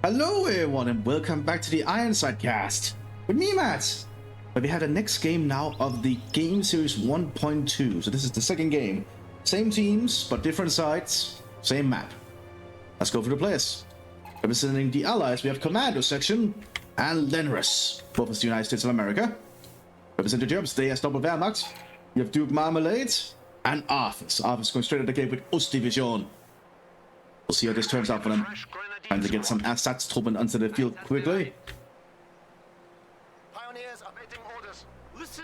Hello everyone and welcome back to the Ironside cast with me, Matt. But we have the next game now of the game series 1.2. So this is the second game. Same teams, but different sides, same map. Let's go for the players. Representing the allies, we have Commando Section and Lenris, both as the United States of America. Representing the Germans, they as Double Wehrmacht. You have Duke Marmalade and Arthas. Arthas going straight at the game with Ostdivision. We'll see how this turns out for them. Trying to get some Ersatztruppen onto the field quickly.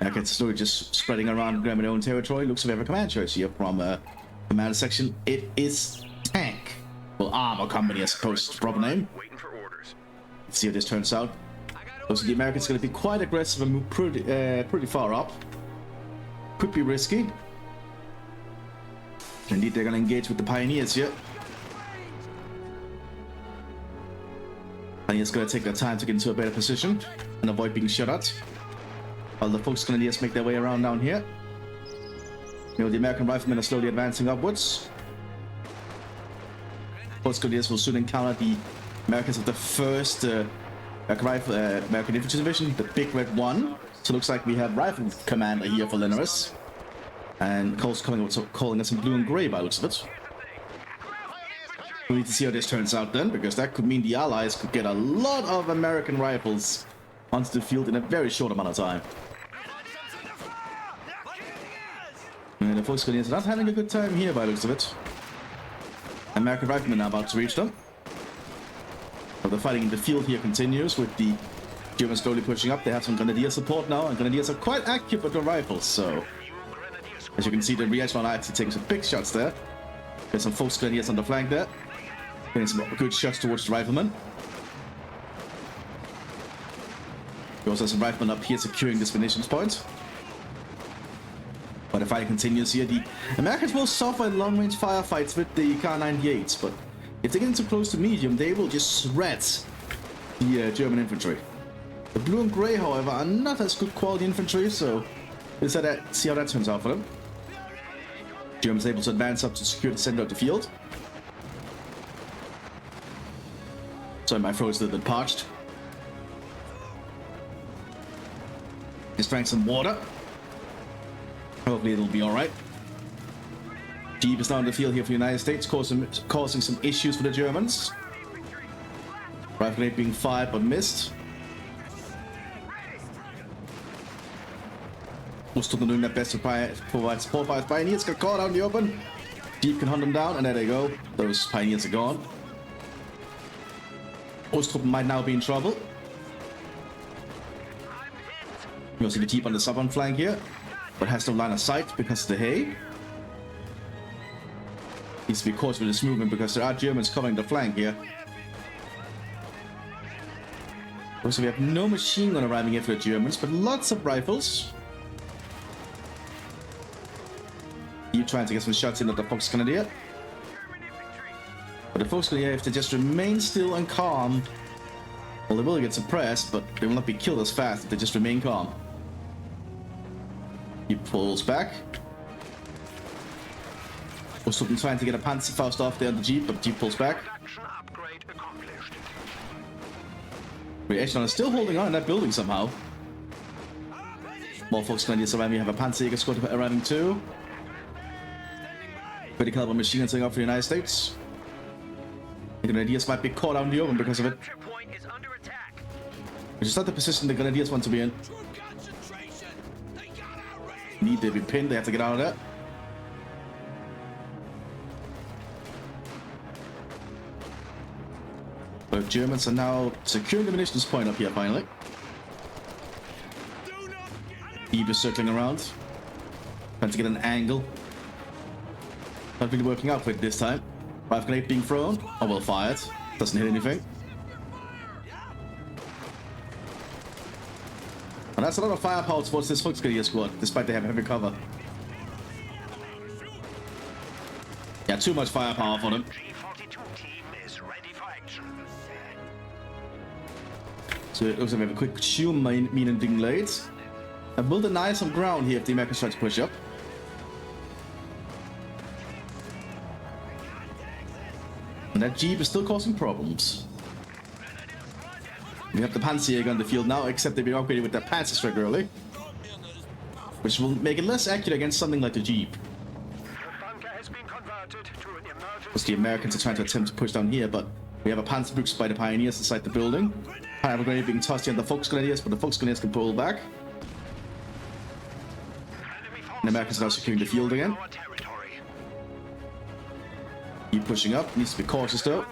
Okay, slowly just spreading around, grabbing their own territory. Looks like we have a command choice here from Command Section. It is Tank. Well, Armor Company, I suppose is the proper name. Let's see how this turns out. Looks like the Americans are going to be quite aggressive and move pretty far up. Could be risky. Indeed, they're going to engage with the Pioneers here. And it's going to take their time to get into a better position and avoid being shot at. While the folks going to just make their way around down here. You know, the American riflemen are slowly advancing upwards. Folks Grenadiers will soon encounter the Americans of the first American Infantry Division, the Big Red One. So it looks like we have Rifle Commander here for Lenris. And Cole's calling us some blue and grey by the looks of it. We need to see how this turns out then, because that could mean the Allies could get a lot of American rifles onto the field in a very short amount of time. And the folks are not having a good time here by the looks of it. American riflemen are about to reach them. But the fighting in the field here continues with the Germans slowly pushing up. They have some Grenadier support now, and Grenadiers are quite accurate with their rifles, so... As you can see, the Realism are actually taking some big shots there. There's some folks Grenadiers on the flank there. Getting some good shots towards the riflemen. We also have some riflemen up here securing this munitions point. But the fighting continues here. The Americans will suffer in long-range firefights with the Kar-98s, but if they get too close to medium, they will just shred the German infantry. The blue and grey, however, are not as good quality infantry, so we'll see how that turns out for them. Germans able to advance up to secure the center of the field. Sorry, my throat's a little bit parched. Just drank some water. Hopefully it'll be alright. Jeep is now in the field here for the United States, causing some issues for the Germans. Rifle grenade being fired but missed. Ostdivision doing their best to provide support by Pioneers. Got caught out in the open. Jeep can hunt them down, and there they go. Those Pioneers are gone. Ostdivision might now be in trouble. You'll see the Jeep on the southern flank here, but has no line of sight because of the hay. Needs to be cautious with this movement because there are Germans covering the flank here. So we have no machine gun arriving here for the Germans, but lots of rifles. You trying to get some shots in at the Fox Grenadier. But the Fox Grenadier, if they just remain still and calm, well, they will get suppressed, but they will not be killed as fast if they just remain calm. He pulls back. Ostdivision trying to get a Panzerfaust off there on the Jeep, but Jeep pulls back. The Echelon is still holding on in that building somehow. More Fox Grenadiers around. We have a Panzer squad arriving too. Pretty caliber machine guns going up for the United States. The Grenadiers might be caught out in the open because of it. Which is not the position the Grenadiers want to be in. Need to be pinned, they have to get out of that. But Germans are now securing the munitions point up here finally. Eve is circling around. Trying to get an angle. Not really working out for it this time. Rifle grenade being thrown. Oh well, fired. Doesn't hit anything. And that's a lot of firepower towards this Fox Grenadier squad, despite they have heavy cover. Yeah, too much firepower for them. So it looks like we have a quick shoe mine being laid. And will deny some ground here if the Americans try to push up. And that Jeep is still causing problems. We have the Panzerjäger on the field now, except they've been upgraded with the Panzerstrike early, which will make it less accurate against something like the Jeep. Because the Americans are trying to attempt to push down here, but we have a Panzerbrücke by the Pioneers inside the building. Pineapple Grenade being tossed here on the Volksgrenadiers, but the Volksgrenadiers can pull back. And the Americans are now securing the field again. Keep pushing up, needs to be cautious though.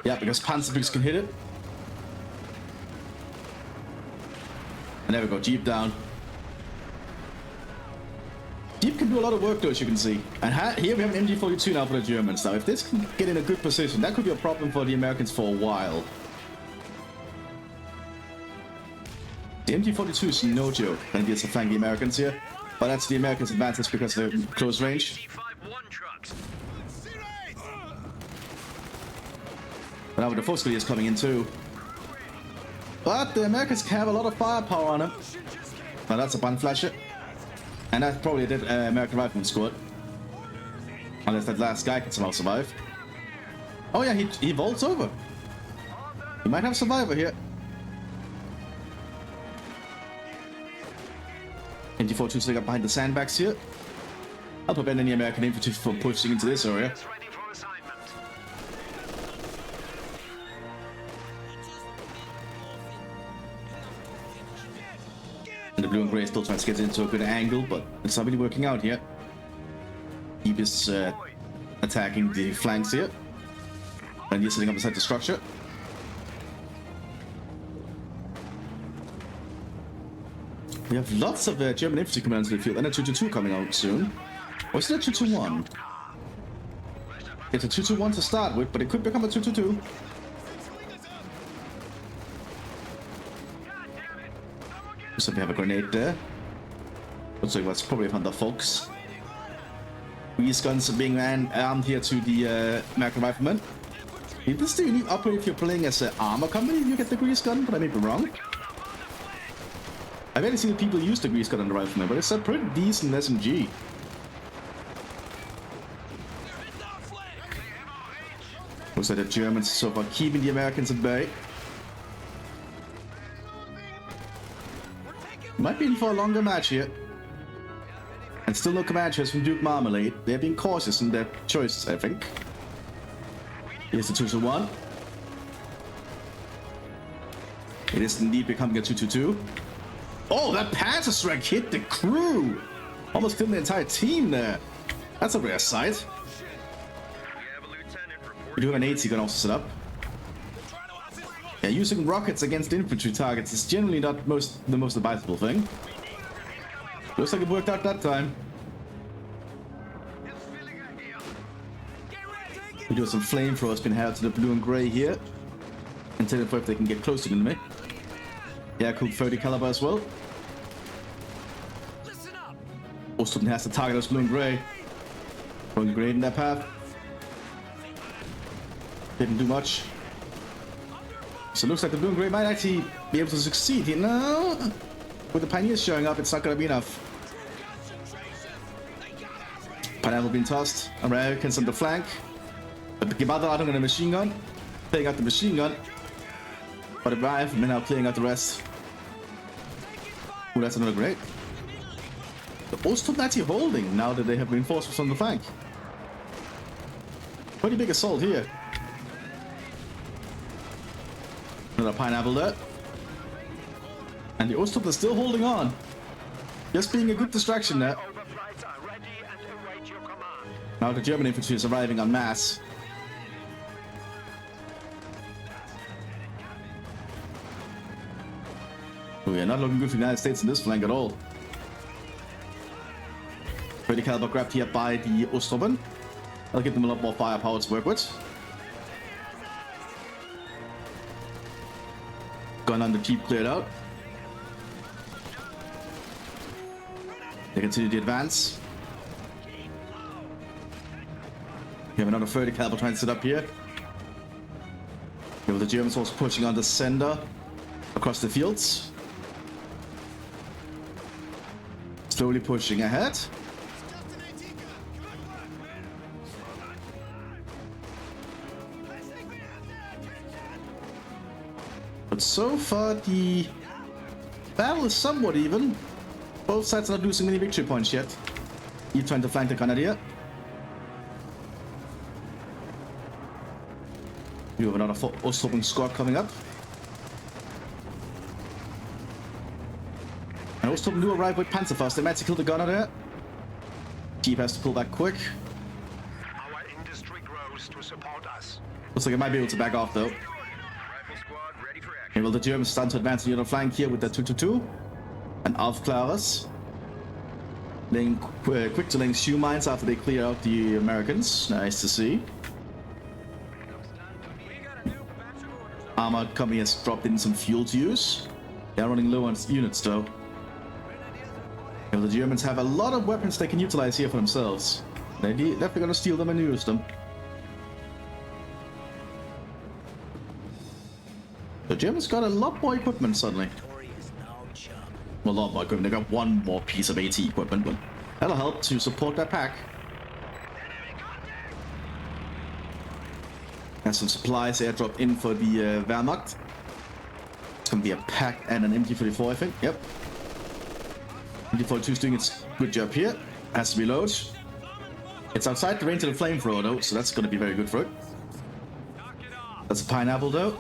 Yeah, because Panzerbrücke can hit it. And there we go, Jeep down. Jeep can do a lot of work though, as you can see. And here we have an MG42 now for the Germans. Now, if this can get in a good position, that could be a problem for the Americans for a while. The MG42 is no joke when it gets to flank the Americans here. But that's the Americans' advantage because of their close range. But now with the Volksgrenadiers coming in too. But the Americans can have a lot of firepower on them. Now that's a Bandflasche. And that's probably a dead American Rifleman squad. Unless that last guy can somehow survive. Oh yeah, he vaults over. He might have a survivor here. MG42 still got behind the sandbags here. I'll prevent any American infantry from pushing into this area. And the blue and grey still trying to get into a good angle, but it's not really working out here. Jeep is attacking the flanks here. And he's sitting up beside the structure. We have lots of German infantry coming onto the field, and a 222 coming out soon. Or is it a 221? It's a 221 to start with, but it could become a 222. So we have a grenade there. Looks like that's probably from the folks. These guns are being armed here to the American Riflemen. People still need upgrade if you're playing as an armor company. You get the grease gun, but I may be wrong. I've only seen people use the grease gun on the Rifleman, but it's a pretty decent SMG. Looks like the Germans so far keeping the Americans at bay. Might be in for a longer match here. And still no commanders from Duke Marmalade. They're being cautious in their choices, I think. Here's the 221. It is indeed becoming a 222. Oh, that Panzerstrike hit the crew! Almost killed the entire team there. That's a rare sight. We do have an 80 gun also set up. Yeah, using rockets against infantry targets is generally not the most advisable thing. Looks like it worked out that time. We do have some flamethrowers being held to the blue and grey here. Intended for if they can get close to the enemy. Yeah, cool 30 caliber as well. Ostrom has to target us blue and grey. Throwing a grenade in their path. Didn't do much. So it looks like the blue and grey might actually be able to succeed here. No! With the Pioneers showing up, it's not going to be enough. Pineapple being tossed. Americans on the flank. But the Gebauerladung and the machine gun. Playing out the machine gun. But the riflemen now playing out the rest. Oh, that's another grenade. The Ostrom actually holding now that they have reinforcements on the flank. Pretty big assault here. Another pineapple there. And the Ostrom is still holding on. Just being a good distraction there. Now the German infantry is arriving en masse. We are not looking good for the United States in this flank at all. 30 caliber grabbed here by the Ostroben. That'll give them a lot more firepower to work with. Gun on the Jeep cleared out. They continue the advance. We have another 30 caliber trying to set up here. We have the Germans also pushing on the sender across the fields. Slowly pushing ahead. But so far, the battle is somewhat even. Both sides are not losing many victory points yet. Keep trying to flank the Grenadier. You have another Osthopping squad coming up. And Osthopping do arrive with Panzerfaust. They managed to kill the gunner there. Jeep has to pull back quick. Our industry grows to support us. Looks like it might be able to back off though. Rifle squad ready for action. Okay, well, the Germans start to advance on the other flank here with the 222 and Aufklärers. Laying quick to laying shoe mines after they clear out the Americans. Nice to see. Armored company has dropped in some fuel to use. They are running low on units though. The Germans have a lot of weapons they can utilize here for themselves. They're definitely gonna steal them and use them. The Germans got a lot more equipment suddenly. Well, a lot more equipment. They got one more piece of AT equipment, but that'll help to support that pack. And some supplies airdropped in for the Wehrmacht. It's gonna be a pack and an MG44, I think. Yep. MG42 is doing its good job here. Has to reload. It's outside the range of the flamethrower though, so that's gonna be very good for it. That's a pineapple though.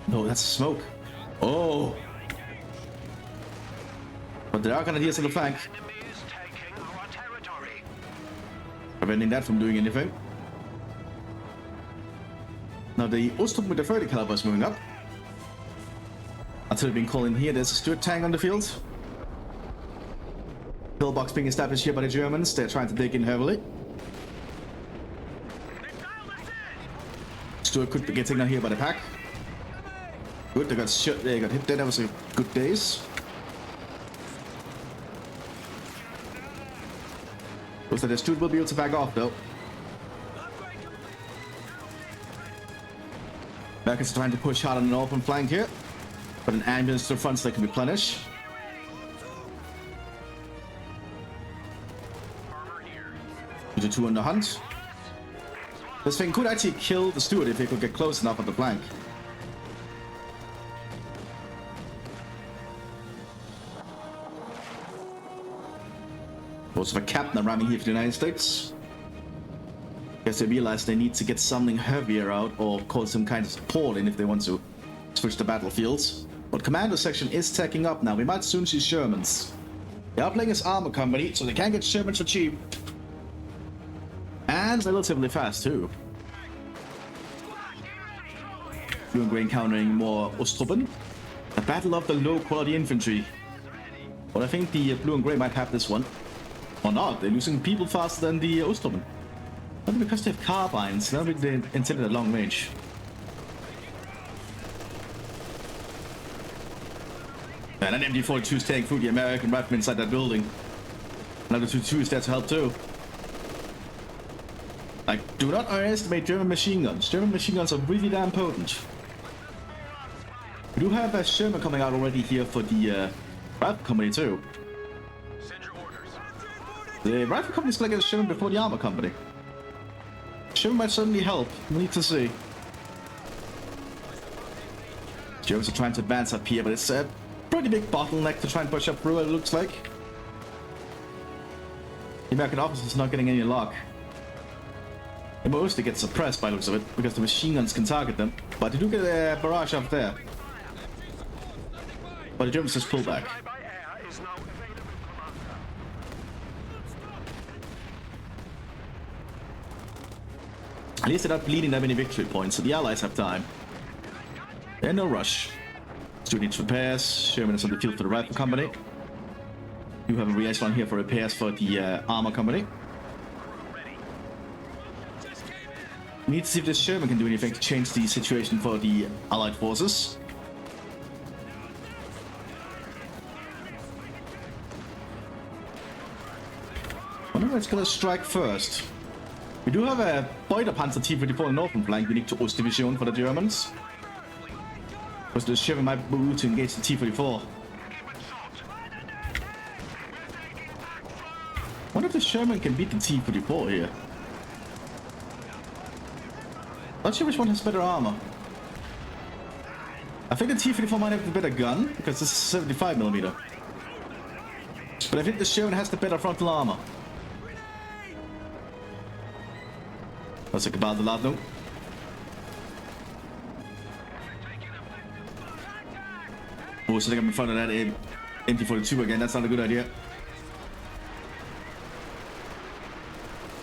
No, that's smoke. Oh! But there are Grenadiers on the flank. Preventing that from doing anything. Now the Osthopping with the 30 caliber is moving up. Until being called in here, there's a Stuart tank on the field. Pillbox being established here by the Germans. They're trying to dig in heavily. Stuart could be getting on here by the pack. Good, they got shot. They got hit there. That was a good days. Looks like the Stuart will be able to back off though. Back is trying to push hard on an open flank here. But an ambulance to the front so they can replenish. The 2 on the hunt. This thing could actually kill the Stuart if they could get close enough on the flank. Most of a captain ramming here for the United States. Guess they realize they need to get something heavier out or call some kind of support in if they want to switch the battlefields. But Commando section is tacking up now. We might soon see Shermans. They are playing as armor company, so they can get Shermans for cheap. And relatively fast too. Blue and Grey encountering more Osthoppen. A battle of the low quality infantry. But I think the Blue and Grey might have this one. Or not, they're losing people faster than the Osthoppen. Not because they have carbines, not because they're intended at long range. And an MD-42 is taking through the American riflemen inside that building. Another 2-2 is there to help too. Like, do not underestimate German machine guns. German machine guns are really damn potent. We do have a Sherman coming out already here for the rifle company too. The rifle company is going to get a Sherman before the armor company. Sherman might certainly help. We need to see. Germans are trying to advance up here, but it's a pretty big bottleneck to try and push up through, it looks like. The American officer is not getting any luck. They mostly get suppressed by the looks of it, because the machine guns can target them. But they do get a barrage up there. But the Germans just pull back. At least they're not bleeding that many victory points, so the Allies have time. They're no rush. Stuart needs repairs. Sherman is on the field for the rifle company. You have a re-echelon here for repairs for the armor company. We need to see if this Sherman can do anything to change the situation for the Allied forces. I wonder if it's gonna strike first. We do have a Beuterpanzer T-34 on the northern flank unique to Ostdivision for the Germans. Because the Sherman might move to engage the T-34. I wonder if the Sherman can beat the T-34 here. Not sure which one has better armor. I think the T-54 might have the better gun, because this is 75mm. But I think the Sherman has the better frontal armor. That's a Cabal de Ladno. Oh, sitting up in front of that MT-42 again, that's not a good idea.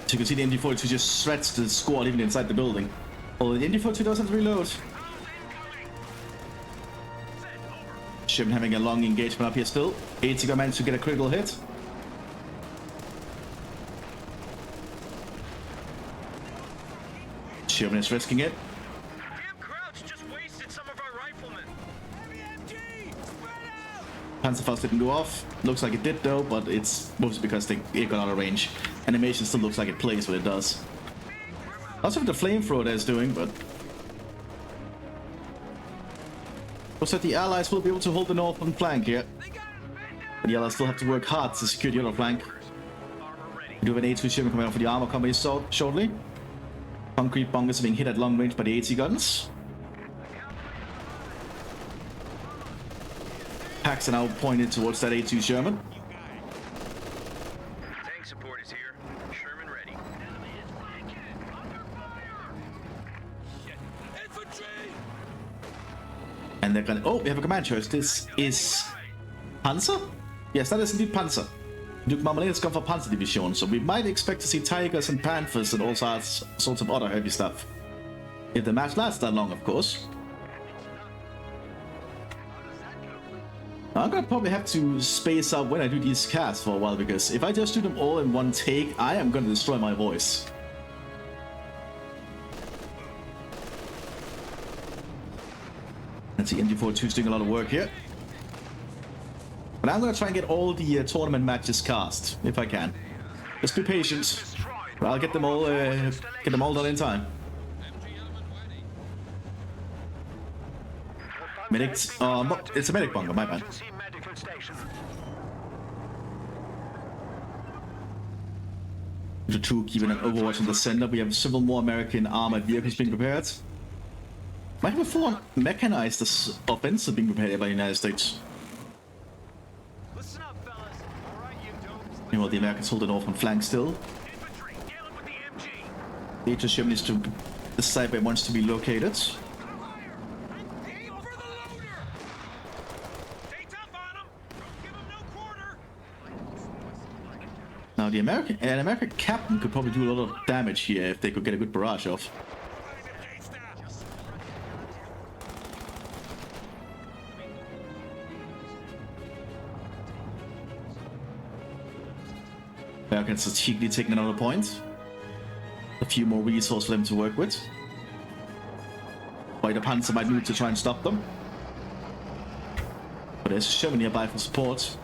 So you can see the MT-42 just shreds the squad even inside the building. Oh, the MT-42 doesn't reload. Sherman having a long engagement up here still. SEGA managed to get a critical hit. Sherman is risking it. Damn Crouch just wasted some of our riflemen. Panzerfaust didn't go off. Looks like it did though, but it's mostly because it got out of range. Animation still looks like it plays what it does. Also what the flamethrower is doing, but looks like the Allies will be able to hold the northern flank here. But the Allies still have to work hard to secure the other flank. We do have an A2 Sherman coming out for the armor company shortly. Concrete bunkers being hit at long range by the AT guns. Packs are now pointed towards that A2 Sherman. Tank support is here. Sherman ready. And they're gonna... Oh, we have a command choice. This is... Panzer? Yes, that is indeed Panzer. Duke Marmalade has gone for Panzer Division, so we might expect to see Tigers and Panthers and all sorts of other heavy stuff. If the match lasts that long, of course. I'm gonna probably have to space out when I do these casts for a while, because if I just do them all in one take, I am gonna destroy my voice. Let's see, MG42 is doing a lot of work here. But I'm gonna try and get all the tournament matches cast, if I can. Just be patient. But I'll get them all done in time. Medic, it's a medic bunker, my bad. The two keeping an overwatch in the center. We have several more American armored vehicles being prepared. Might have a full-on mechanized offensive being prepared by the United States. Meanwhile, the Americans hold it off on flank still. The HO Sherman needs to decide where it wants to be located. Now, an American captain could probably do a lot of damage here if they could get a good barrage off. Americans strategically taking another point. A few more resources for them to work with. Why the Panzer might move to try and stop them. But there's Sherman nearby for support.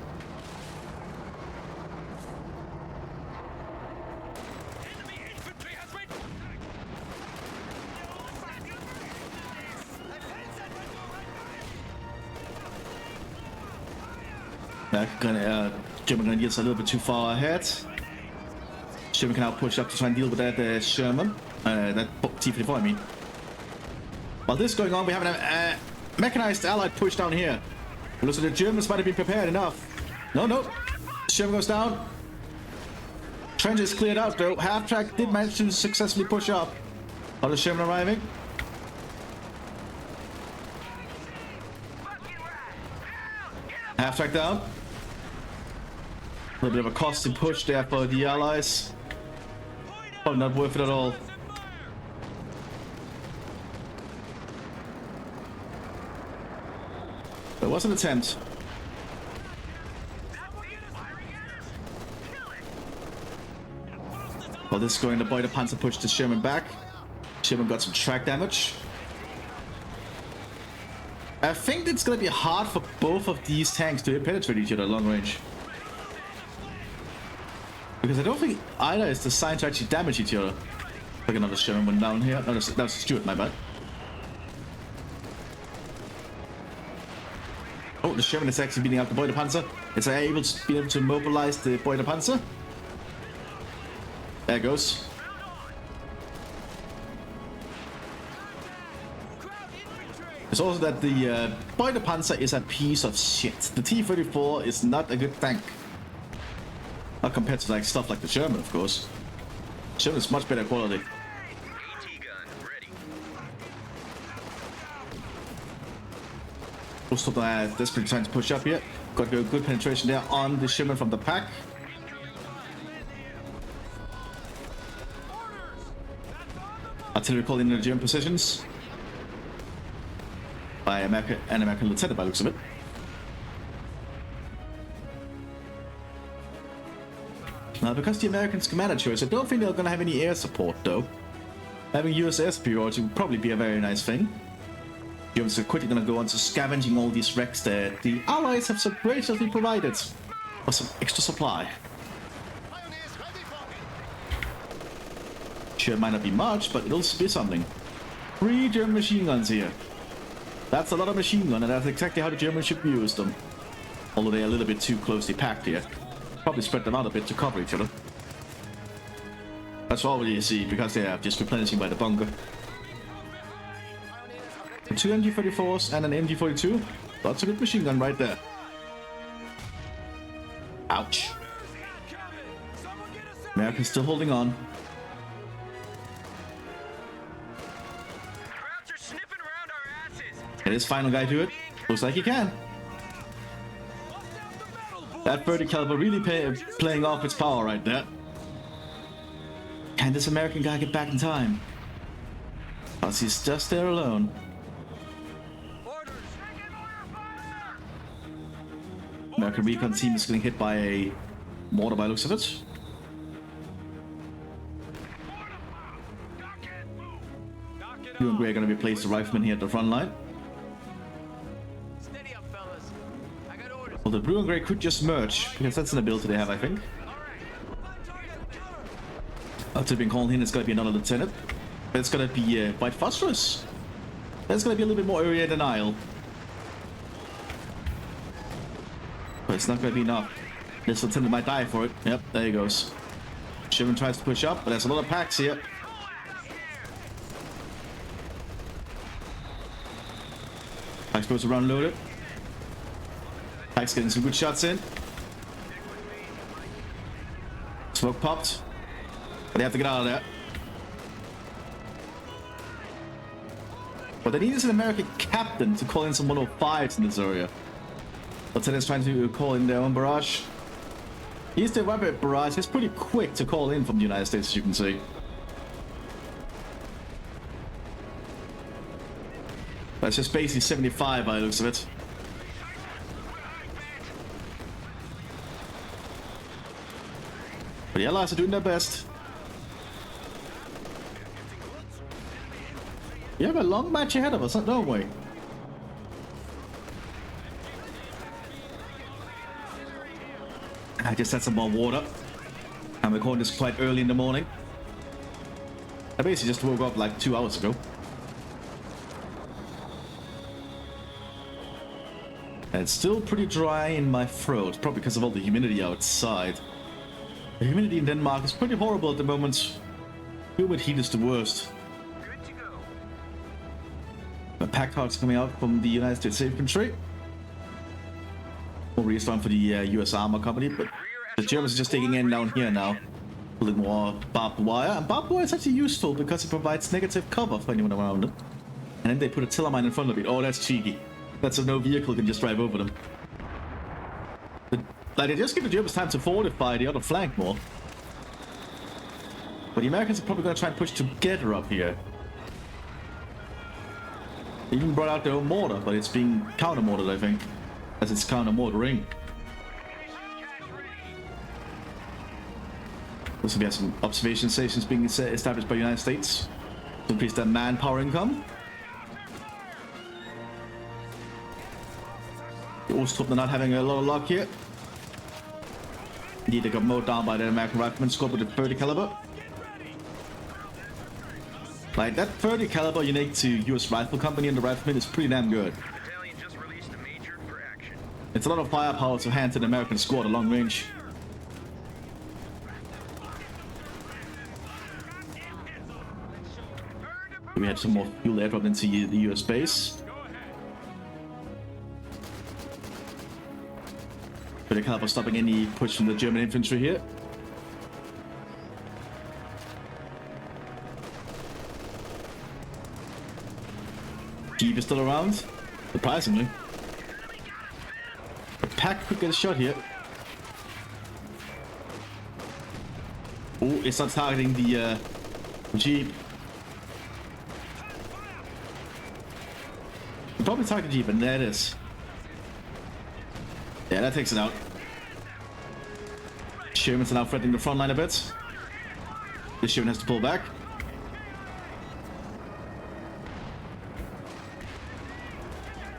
German Grenadiers a little bit too far ahead. Sherman can now push up to try and deal with that Sherman. That T-54, I mean. While this is going on, we have a mechanized allied push down here. It looks like the Germans might have been prepared enough. No. Sherman goes down. Trench is cleared out though. Half-track did manage to successfully push up. Other Sherman arriving. Half-track down. A little bit of a costly push there for the Allies. Probably not worth it at all. There was an attempt. Well, this is going to buy the Panzer push the Sherman back. Sherman got some track damage. I think it's going to be hard for both of these tanks to penetrate each other at long range. Because I don't think either is designed to actually damage each other. Like another Sherman went down here. No, that was Stuart, my bad. Oh, the Sherman is actually beating out the Boy Panzer. It's able to mobilize the Boy Panzer. There it goes. It's also that the Panzer is a piece of shit. The T-34 is not a good tank. Not compared to like stuff like the German, of course. German is much better quality. Most of that desperately trying to push up here. Got a good penetration there on the Sherman from the pack. Artillery called in the German positions by an American lieutenant by the looks of it. Now, because the Americans command a choice, I don't think they're gonna have any air support though. Having US air superiority would probably be a very nice thing. Germans are quickly gonna go on to scavenging all these wrecks that the Allies have so graciously provided for some extra supply. Sure, it might not be much, but it'll be something. 3 German machine guns here. That's a lot of machine gun, and that's exactly how the Germans should use them. Although they're a little bit too closely packed here. Probably spread them out a bit to cover each other. That's all you see, because they are just replenishing by the bunker. 2 MG-34s and an MG-42. That's a good machine gun right there. Ouch. Americans still holding on. Can this final guy do it? Looks like he can. That 30 caliber really playing off its power right there. Can this American guy get back in time? Because he's just there alone. American recon team is getting hit by a mortar by looks of it. You and Gray are going to replace the rifleman here at the front line. Well, the blue and grey could just merge, because that's an ability they have, I think. After being called in, it's going to be another lieutenant. It's going to be White Phosphorus. That's going to be a little bit more area denial. But it's not going to be enough. This lieutenant might die for it. Yep, there he goes. Sherman tries to push up, but there's a lot of packs here. Packs goes around loaded. Packs getting some good shots in. Smoke popped. But they have to get out of there. What they need is an American captain to call in some 105s in this area. Lieutenant's trying to call in their own barrage. He's the rapid barrage. It's pretty quick to call in from the United States, as you can see. That's just basically 75 by the looks of it. But the Allies are doing their best. We have a long match ahead of us, don't we? I just had some more water. I'm recording this quite early in the morning. I basically just woke up like 2 hours ago. And it's still pretty dry in my throat, probably because of all the humidity outside. The humidity in Denmark is pretty horrible at the moment. Humid heat is the worst. The pack cards coming out from the United States Infantry. More restart for the US Armor Company, but the Germans are just taking in down here now. A little more barbed wire, and barbed wire is actually useful because it provides negative cover for anyone around it. And then they put a tiller mine in front of it. Oh, that's cheeky. That's so no vehicle can just drive over them. Like, they just give the Germans time to fortify the other flank more. But the Americans are probably going to try and push together up here. They even brought out their own mortar, but it's being counter-mortared, I think. As it's counter-mortaring. Also, we have some observation stations being established by the United States to increase their manpower income. The Ostrup are not having a lot of luck here. Indeed, they got mowed down by the American riflemen, scored with a 30 caliber. Like, that 30 caliber unique to US Rifle Company and the riflemen is pretty damn good. It's a lot of firepower to hand to the American squad at long range. We had some more fuel airdrop into the US base. But it help us stopping any push from the German infantry here. Jeep is still around, surprisingly. The pack could get a shot here. Oh, it's not targeting the Jeep. Probably target Jeep, and there it is. Yeah, that takes it out. Shermans are now threatening the front line a bit. This Sherman has to pull back.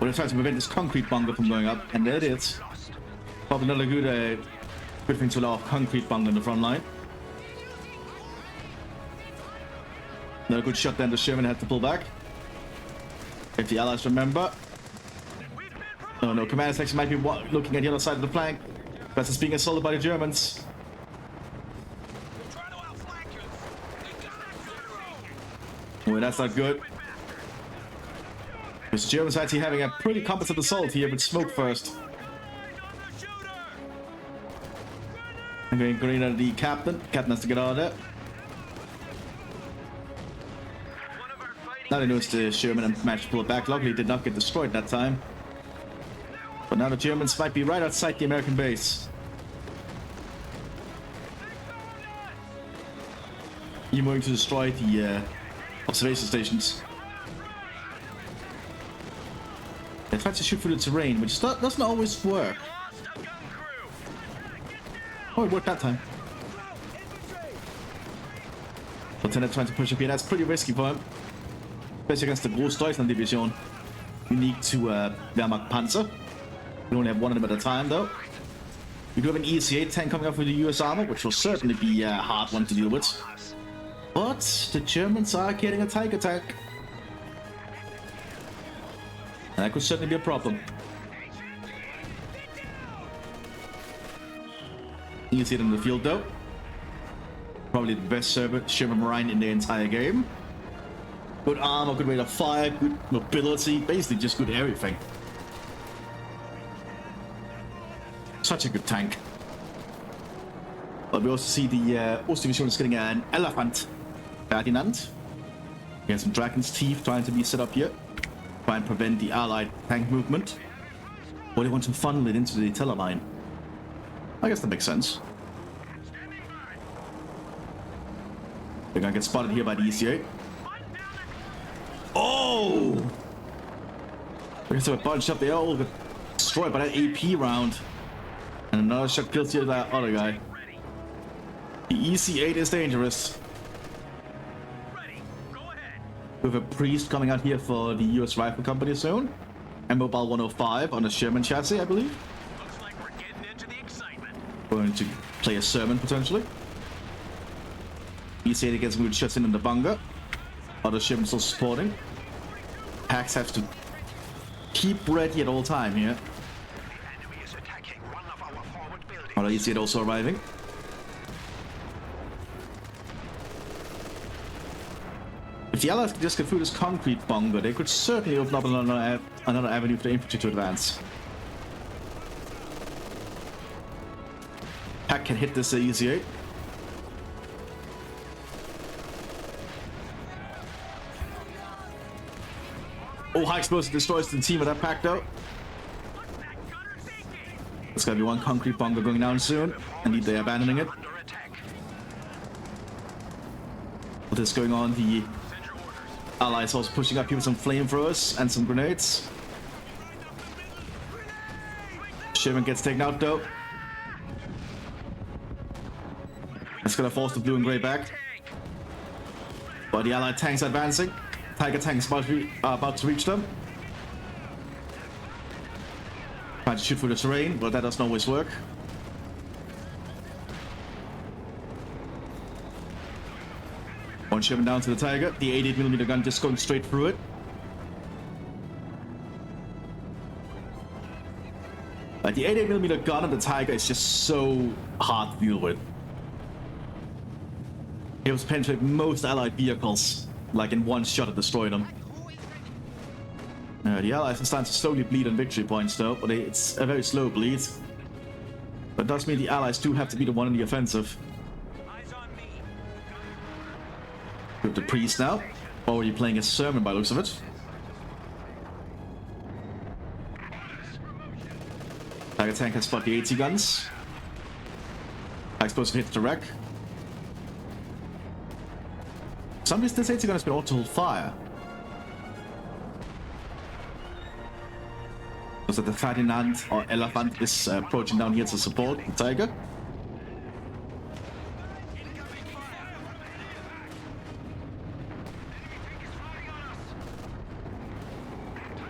But they're trying to prevent this concrete bunker from going up, and there it is. Probably not a good thing to allow a concrete bunker in the front line. Not a good shot then, the Sherman had to pull back. If the Allies remember. Oh no, command section might be looking at the other side of the flank. But it's being assaulted by the Germans. Oh, that's not good. Because the Germans actually having a pretty competent assault here, but smoke first. I'm going green at the captain. Captain has to get out of there. Now they noticed the Sherman and managed to pull it back. Luckily, it did not get destroyed that time. But now the Germans might be right outside the American base. You're going to destroy the observation stations. They try to shoot through the terrain, which doesn't always work. Oh, it worked that time. Lieutenant trying to push up here. That's pretty risky for him. Especially against the Großdeutschland Division. Unique to Wehrmacht Panzer. We only have one of them at a time, though. We do have an EC-8 tank coming up with the US armor, which will certainly be a hard one to deal with. But the Germans are getting a Tiger tank. And that could certainly be a problem. EC-8 in the field, though. Probably the best Sherman Marine in the entire game. Good armor, good rate of fire, good mobility, basically just good everything. Such a good tank. But we also see the Ostdivision is getting an Elephant Ferdinand. He has some Dragon's Teeth trying to be set up here. Try and prevent the Allied tank movement. Or they want to funnel it into the Teller line. I guess that makes sense. They're gonna get spotted here by the EC-8. Oh! I guess they were bunched up. They all got destroyed by that AP round. And another shot kills the other guy. The EC-8 is dangerous. With a priest coming out here for the US Rifle Company soon. And Mobile 105 on a Sherman chassis, I believe. Looks like we're getting into the excitement. Going to play a sermon potentially. EC-8 gets some good shots in the bunker. Other Sherman still supporting. Packs have to keep ready at all time here. The enemy is attacking one of our forward buildings. Other EC-8 also arriving. If the Allies could just get through this concrete bunker, they could certainly open up another avenue for the infantry to advance. Pack can hit this EC-8. Oh, high explosive destroys the team of that pack though. There's gotta be one concrete bunker going down soon. Indeed, they're abandoning it. With this going on, the Allies also pushing up here with some flamethrowers and some grenades. Sherman gets taken out though. That's gonna force the blue and grey back. But the Allied tanks are advancing. Tiger tank is about to reach them. Trying to shoot through the terrain, but that doesn't always work. One Sherman down to the Tiger. The 88mm gun just going straight through it. Like the 88mm gun on the Tiger is just so hard to deal with. It was penetrate most Allied vehicles, like in one shot it destroyed them. The Allies are starting to slowly bleed on victory points though, but it's a very slow bleed. That does mean the allies do have to be the one in the offensive. With the priest now. Already playing a sermon by the looks of it. Tiger tank can spot the AT guns. High explosive hits the wreck. Some of this AT gun has been auto hold fire. So that the Ferdinand or Elephant is approaching down here to support the Tiger.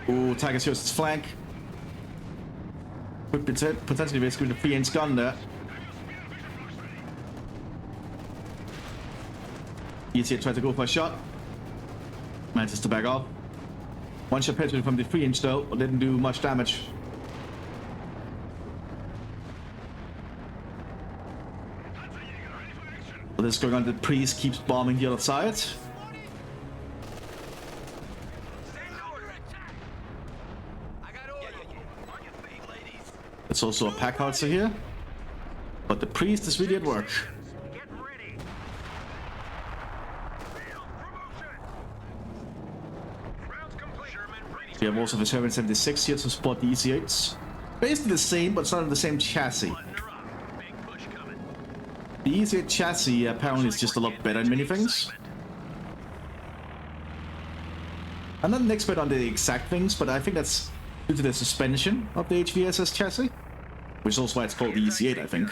Ooh, Tiger shows its flank. Could potentially rescue the 3-inch gun there. ETA tried to go for a shot. Manages to back off. One shot penetrated from the 3-inch though, but didn't do much damage. But this is going on, the priest keeps bombing the other side. It's also a pack howitzer here. But the priest is really at work. We have also the 776 here to support the EC8s. Basically the same, but it's not the same chassis. The EC8 chassis apparently is just a lot better in many things. I'm not an expert on the exact things, but I think that's due to the suspension of the HVSS chassis. Which is also why it's called the EC8, I think.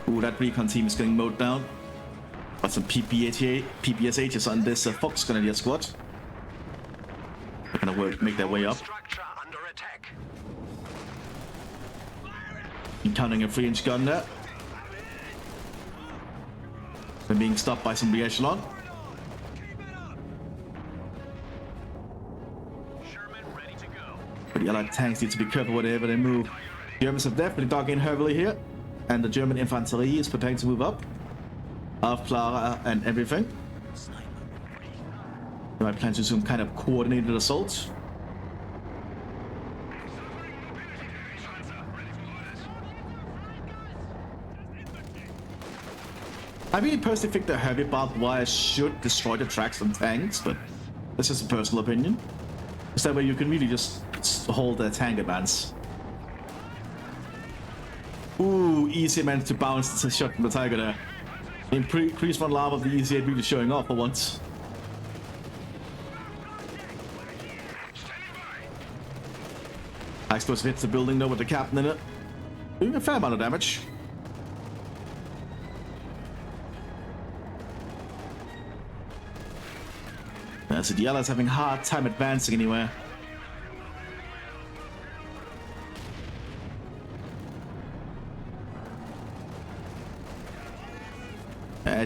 Ooh, that recon team is getting mowed down. Got some PPSHs on this Fox Grenadier squad. They're gonna make their way up. Encountering a 3-inch gun there. They're being stopped by some re-echelon. But the allied tanks need to be careful whenever they move. Germans have definitely dug in heavily here. And the German infantry is preparing to move up. Clara and everything. They might plan to do some kind of coordinated assault. I really personally think the heavy barbed wire should destroy the tracks and tanks, but that's just a personal opinion. Because that way you can really just hold the tank advance. Ooh, easy managed to bounce the shot from the Tiger there. The increased front lava of the EC8 really showing off for once. High explosive hits the building though with the captain in it. Doing a fair amount of damage. So the allies having a hard time advancing anywhere.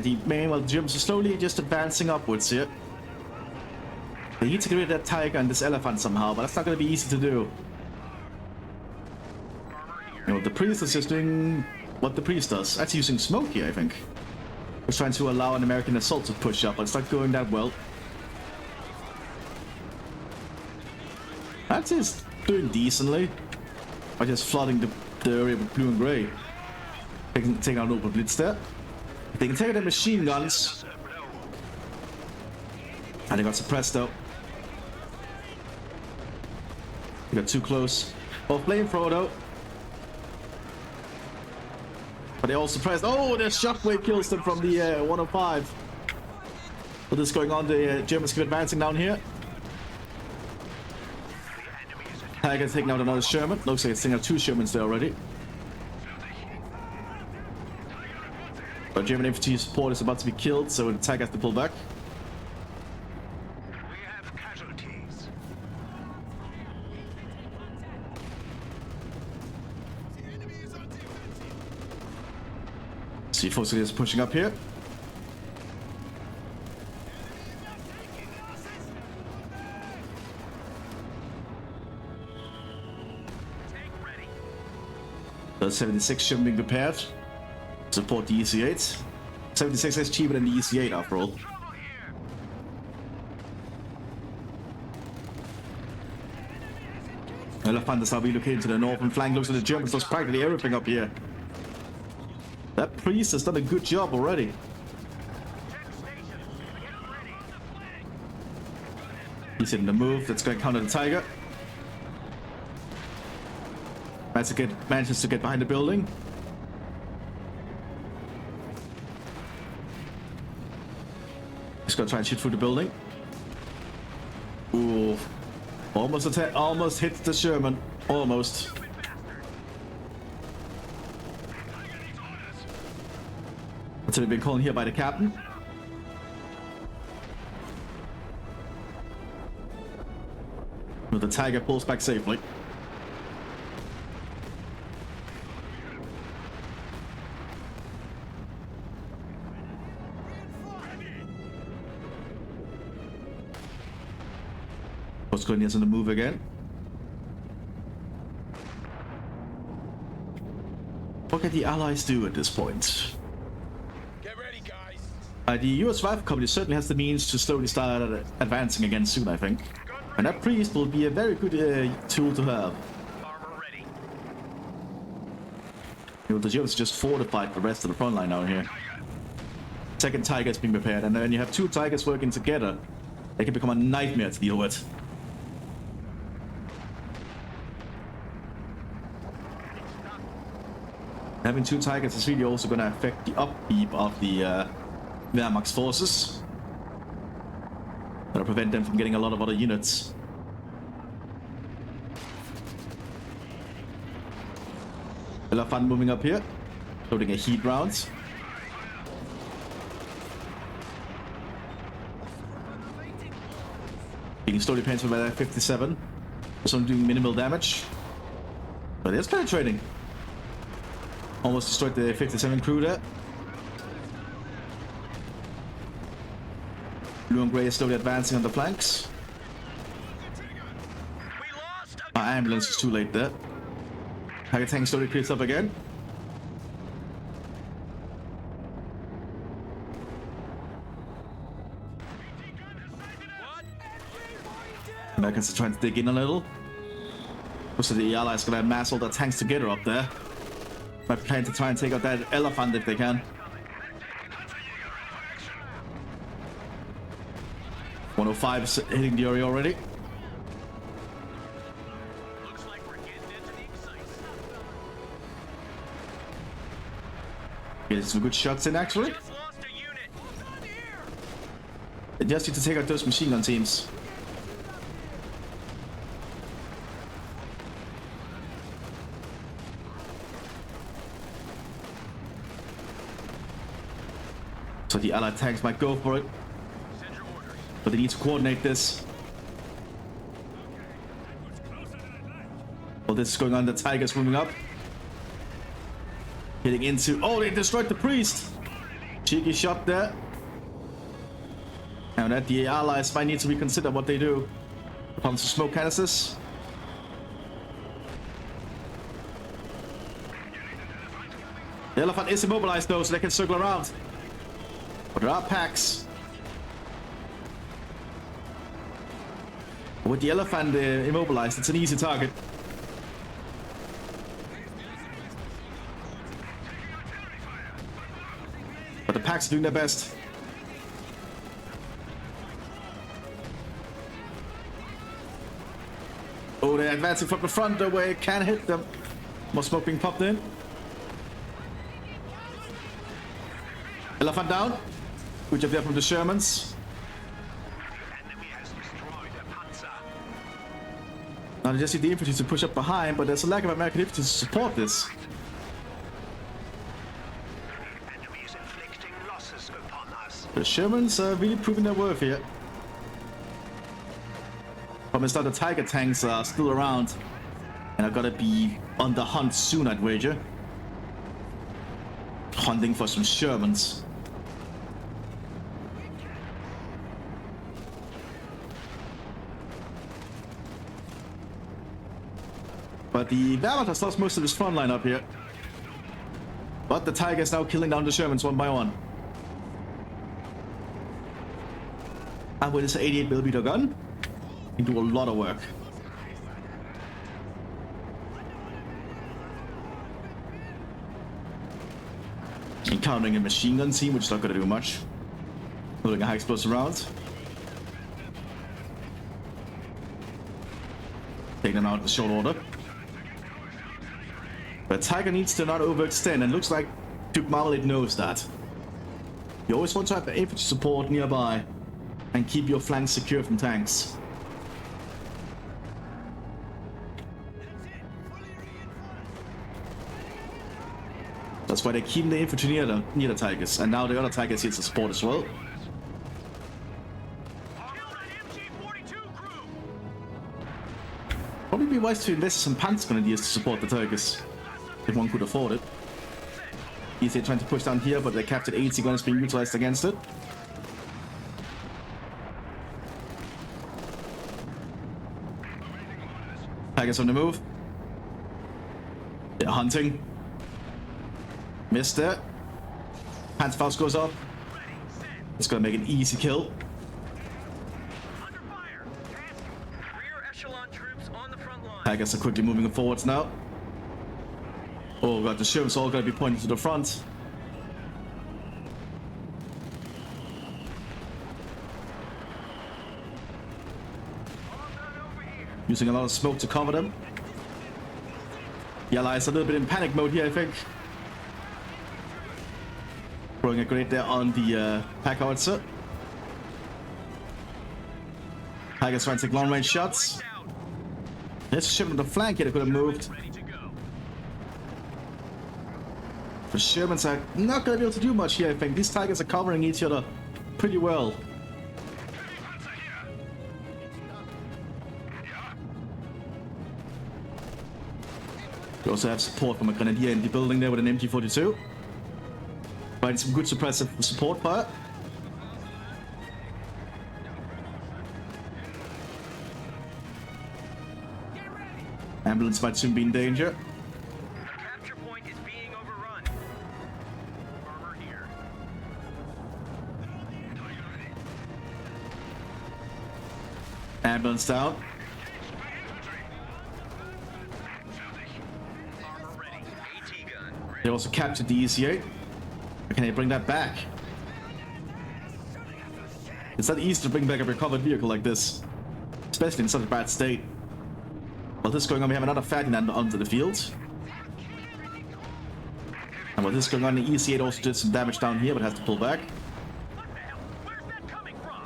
The Germans are slowly just advancing upwards here. They need to get rid of that Tiger and this Elephant somehow, but that's not going to be easy to do. You know, the priest is just doing what the priest does. That's using smoke here, I think. He's trying to allow an American assault to push up, but it's not going that well. That is doing decently. By just flooding the area with blue and grey. Taking out an open blitz there. They can take out their machine guns. And they got suppressed though. They got too close. Oh, flamethrower though. But they all suppressed. Oh, their shockwave kills them from the 105. What is going on? The Germans keep advancing down here. Tiger's taking out another Sherman. Looks like it's taking out 2 Shermans there already. But German infantry support is about to be killed, so the Tiger has to pull back. We have casualties. See, folks is pushing up here. The 76 Sherman being prepared. Support the EC8. 76 is cheaper than the EC8 after all. Elephant is now relocated to the northern flank. Looks like the Germans does practically everything up here. That priest has done a good job already. He's in the move. That's going to counter the Tiger. Manages to get behind the building. He's going to try and shoot through the building. Ooh. Almost hit the Sherman. Almost. That's what we've been calling here by the captain. But the Tiger pulls back safely. Postcolonials on the move again. What can the Allies do at this point? Get ready, guys. The US Rifle Company certainly has the means to slowly start advancing again soon, I think. And that priest will be a very good tool to have. Armor ready. You know, the Germans just fortified the rest of the front line out here. Second Tiger is being prepared, and then you have two Tigers working together. They can become a nightmare to deal with. Having two Tigers is really also going to affect the upkeep of the Wehrmacht's forces. That'll prevent them from getting a lot of other units. Elephant moving up here, loading a heat round. Being slowly penetrated by that 57. This one doing minimal damage, but it's penetrating. Almost destroyed the 57 crew there. Blue and Grey is slowly advancing on the flanks. Our ambulance is too late there. Tiger tank slowly clears up again. Americans are trying to dig in a little. Looks like the Allies are gonna mass all their tanks together up there. My plan to try and take out that elephant if they can. 105 is hitting the area already. Looks like we're getting into the exciting. Getting some good shots in actually. Just lost a unit. They just need to take out those machine gun teams. So the Allied tanks might go for it, but they need to coordinate this. Well, this is going on. The Tiger's moving up, getting into. Oh, they destroyed the priest. Cheeky shot there. And that the Allies might need to reconsider what they do when it comes to smoke canisters. The elephant is immobilized though, so they can circle around. But there are packs. With the elephant immobilized, it's an easy target. But the packs are doing their best. Oh, they're advancing from the front though, where it can hit them. More smoke being popped in. Elephant down. Good job there from the Shermans. Enemy has destroyed a panzer. Now they just need the infantry to push up behind, but there's a lack of American infantry to support this. Enemy is inflicting losses upon us. The Shermans are really proving their worth here. Problem is that the Tiger tanks are still around and are gonna be on the hunt soon, I'd wager. Hunting for some Shermans. But the Wehrmacht has lost most of his front line up here. But the Tiger is now killing down the Shermans one by one. And with his 88mm gun, he can do a lot of work. Encountering a machine gun team, which is not going to do much. Loading a high explosive round. Taking them out in short order. But Tiger needs to not overextend, and looks like Duke Marmalade knows that. You always want to have the infantry support nearby and keep your flanks secure from tanks. That's why they keep the infantry near the Tigers, and now the other Tigers here to support as well. Probably be wise to invest some Panzer Grenadiers to support the Tigers, if one could afford it. Easy trying to push down here, but the captured 80 guns being utilized against it. Tigers on the move. They're hunting. Missed it. Panzerfaust goes up. It's gonna make an easy kill. Tigers are quickly moving forwards now. Oh god, the Sherman's all gonna be pointing to the front. Using a lot of smoke to cover them. The Allies are a little bit in panic mode here, I think. Throwing a grenade there on the pack howitzer. Tigers trying to take long range shots. There's a shipment on the flank here that could have moved. The Shermans are not going to be able to do much here, I think. These Tigers are covering each other pretty well. We also have support from a Grenadier in the building there with an MG42. Providing some good suppressive support fire. Ambulance might soon be in danger. Capture point is being overrun. Armor here. Ambulance down. Armor ready. AT gun. They also captured the EC8. Can they bring that back? It's not easy to bring back a recovered vehicle like this, especially in such a bad state. While this is going on, we have another Ferdinand onto the field. And while this is going on, the EC8 also did some damage down here, but has to pull back. What the hell? Where's that coming from?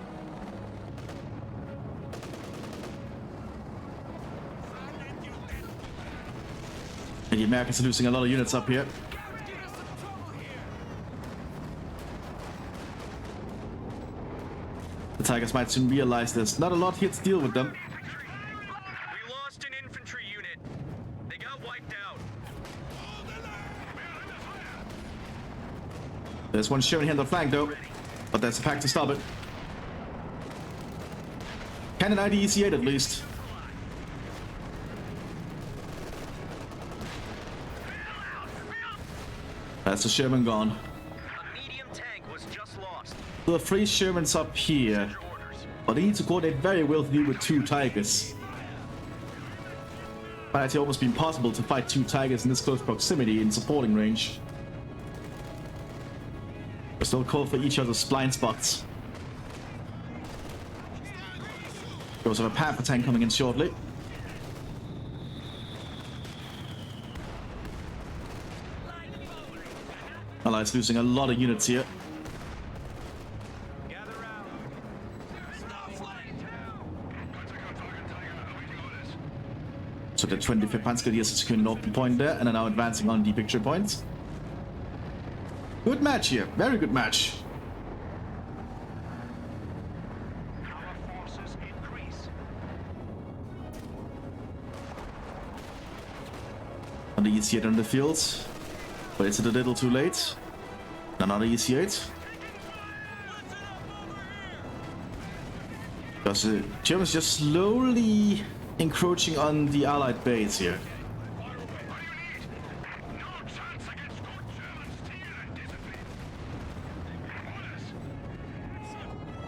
And the Americans are losing a lot of units up here. The Tigers might soon realize there's not a lot here to deal with them. We lost an infantry unit. They got wiped out. There's one Sherman here on the flank though, but there's a pack to stop it. Can deny the EC8 at least. That's the Sherman gone. A medium tank was just lost. There are 3 Shermans up here, but they need to coordinate very well to deal with 2 Tigers. But it's almost been impossible to fight 2 Tigers in this close proximity in supporting range. We still call for each other's blind spots. We also have a Panther tank coming in shortly. Allies losing a lot of units here. So the 25th Panzergrenadiers is securing an open point there and are now advancing on the picture points. Good match here, very good match. Our forces increase. On the EC8 on the field, but it's a little too late. Another EC8. Because the Germans just slowly encroaching on the Allied base here.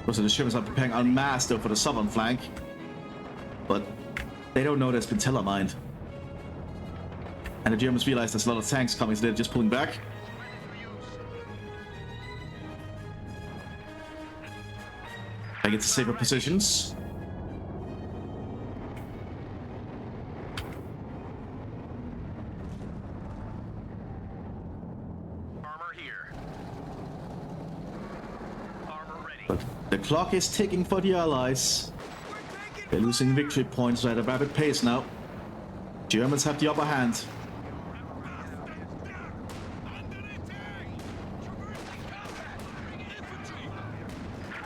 Also, the Germans are preparing en masse though for the southern flank, but they don't know there's been telemined. And the Germans realize there's a lot of tanks coming, so they're just pulling back. I get to safer positions. Armor here. Armor ready. But the clock is ticking for the Allies. They're losing victory points at a rapid pace now. Germans have the upper hand.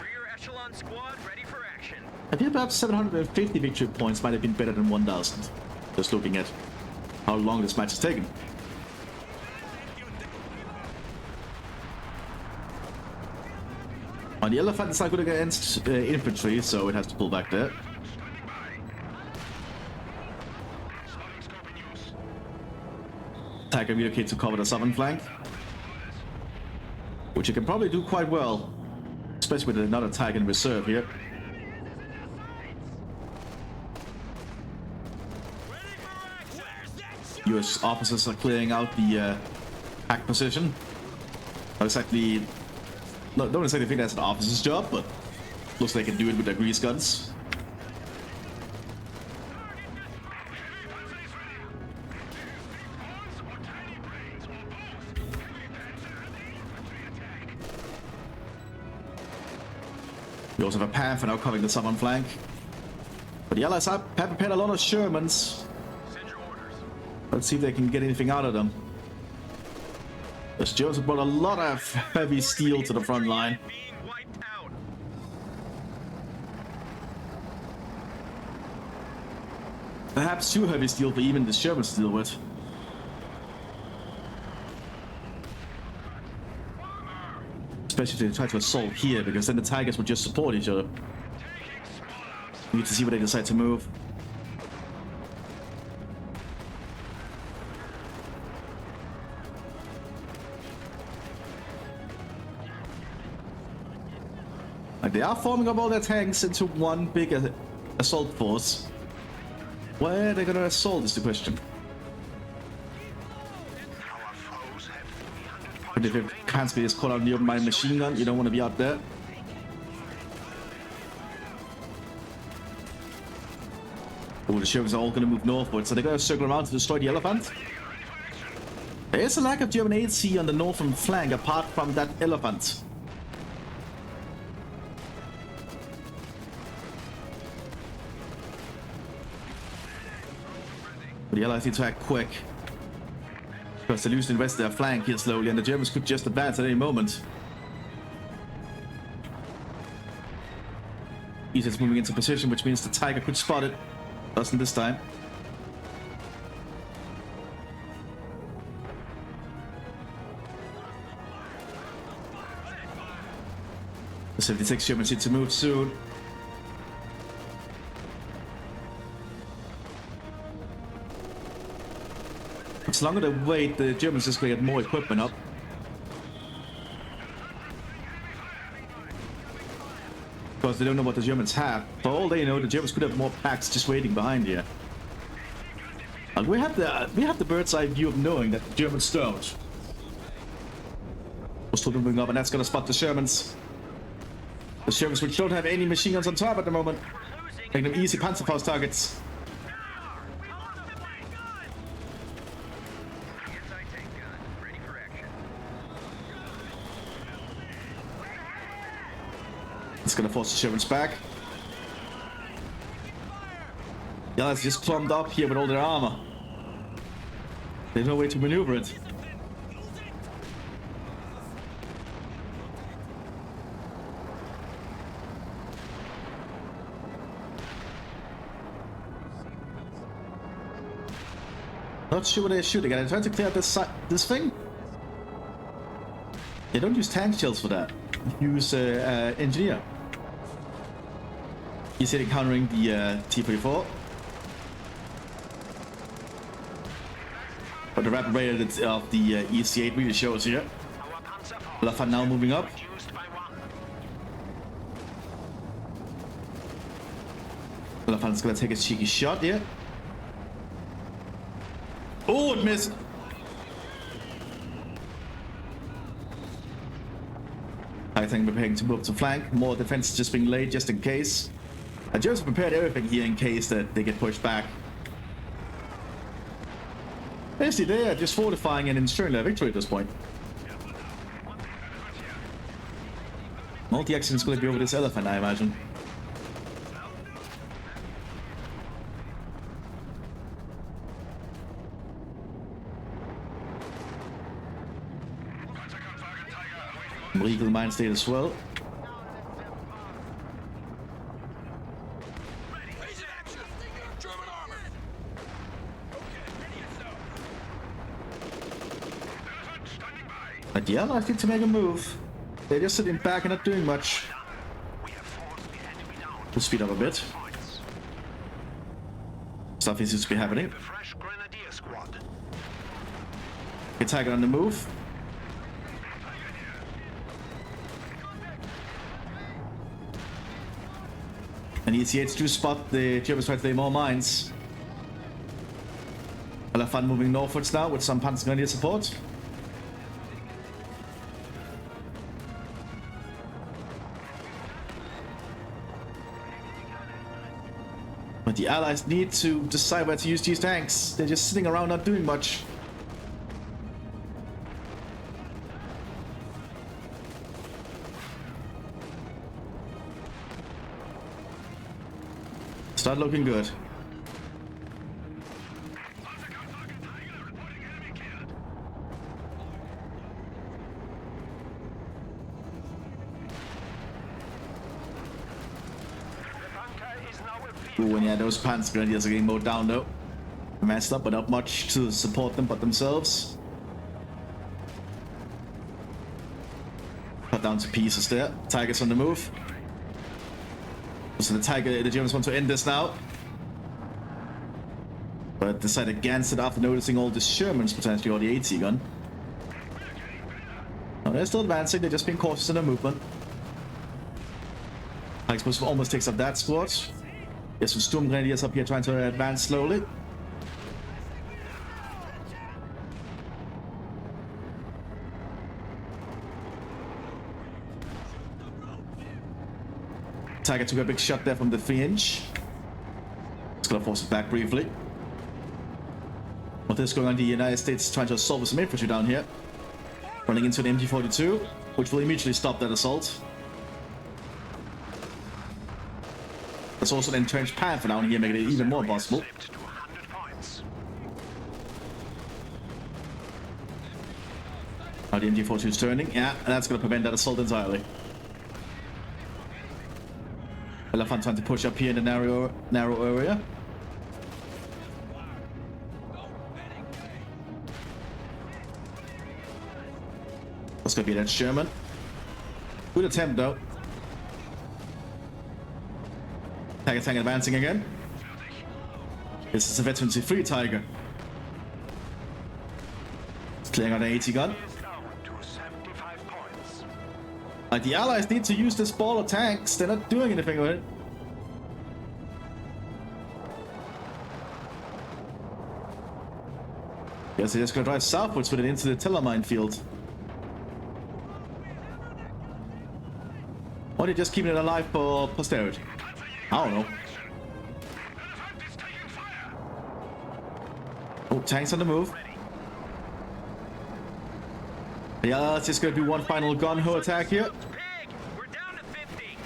Rear echelon squad ready for action. I think perhaps 750 victory points might have been better than 1,000. Just looking at how long this match has taken. On the elephant, it's not good against infantry, so it has to pull back there. Tiger relocate to cover the southern flank, which you can probably do quite well, especially with another Tiger in reserve here. US officers are clearing out the hack position. Not exactly, don't exactly think that's an officer's job, but looks like they can do it with their grease guns. We also have a Panther now covering the southern flank. But the Allies have prepared a lot of Shermans. Let's see if they can get anything out of them. The Germans have brought a lot of heavy steel to the front line. Being wiped out. Perhaps too heavy steel for even the Shermans to deal with. Especially if they try to assault here, because then the Tigers would just support each other. We need to see where they decide to move. Like, they are forming up all their tanks into one big assault force. Where are they gonna assault is the question. But if it can't be just caught out in the open by a machine gun, you don't want to be out there. Oh, the Shermans are all going to move northward, so they're going to circle around to destroy the elephant. There is a lack of German AC on the northern flank apart from that elephant. But the Allies need to act quick, because they're losing the rest of their flank here slowly, and the Germans could just advance at any moment. He's moving into position, which means the Tiger could spot it. Doesn't this time. The 76 Germans need to move soon. It's longer they wait, the Germans just going to get more equipment up. Because they don't know what the Germans have. For all they know, the Germans could have more packs just waiting behind here. And we have the bird's eye view of knowing that the Germans don't. We're still moving up, and that's going to spot the Shermans. The Shermans, which don't have any machine guns on top at the moment, making them easy Panzerfaust targets. It's gonna force the Shermans back. The Allies just clumped up here with all their armor. There's no way to maneuver it. Not sure what they're shooting at. They're trying to clear out this thing. They don't use tank shells for that. Use engineer. He's here countering the T-34. But the rapid rate of the EC-8 really shows here. Elephant now moving up. Elephant's gonna take a cheeky shot here. Oh, it missed! I think preparing to move to flank. More defense just being laid just in case. I just prepared everything here in case that they get pushed back. Basically, they are just fortifying and ensuring their victory at this point. Multi-action is going to be over this elephant, I imagine. Regal Mind State as well. But the Allies need to make a move. They're just sitting back and not doing much. We'll speed up a bit. Stuff seems to be happening. Get Tiger on the move. And ECH do spot the Germans try to lay more mines. I'll have fun moving northwards now with some Panzergrenadier support. But the Allies need to decide where to use these tanks. They're just sitting around not doing much. Start looking good. Ooh, and yeah, those Panzergrenadiers are getting mowed down though. Messed up, but not much to support them but themselves. Cut down to pieces there. Tiger's on the move. So the Germans want to end this now. But decide against it after noticing all the Shermans potentially, or the AT gun. No, they're still advancing, they're just being cautious in their movement. Tiger's almost takes up that squad. There's some Sturmgrenadiers up here trying to advance slowly. Tiger took a big shot there from the 3-inch. It's gonna force it back briefly. What is going on? The United States trying to assault with some infantry down here. Running into an MG42, which will immediately stop that assault. There's also an entrenched Panther down here, making it even more possible. Now the MG42 is turning. Yeah, and that's going to prevent that assault entirely. Elephant trying to push up here in the narrow area. That's going to be that Sherman. Good attempt though. Tiger tank advancing again. This is a veteran C3 Tiger. It's clearing out an AT gun. Like the Allies need to use this ball of tanks. They're not doing anything with it. Guess they're just gonna drive southwards with it into the Tiller minefield. Or they're just keeping it alive for posterity. I don't know. Oh, tanks on the move. Yeah, let's just go do one final gun-ho attack here. We're down to 50.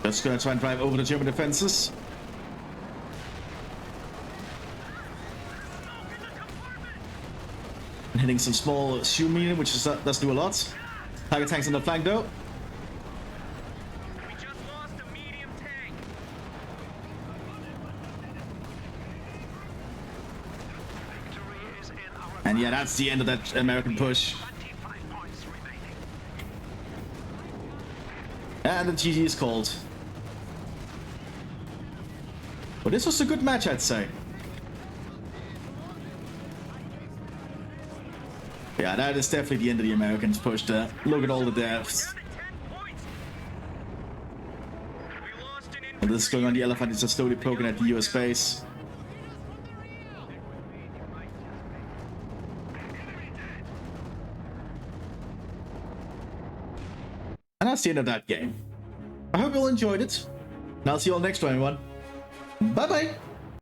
Just gonna try and drive over the German defenses. And hitting some small shoe medium, which does do a lot. Tiger tanks on the flank though. We just lost a medium tank. And yeah, that's the end of that American push. And the GG is called. But this was a good match, I'd say. Yeah, that is definitely the end of the Americans' push there. Look at all the deaths. And this is going on. The elephant is just slowly poking at the US base. And that's the end of that game. I hope you all enjoyed it. And I'll see you all next time, everyone. Bye-bye.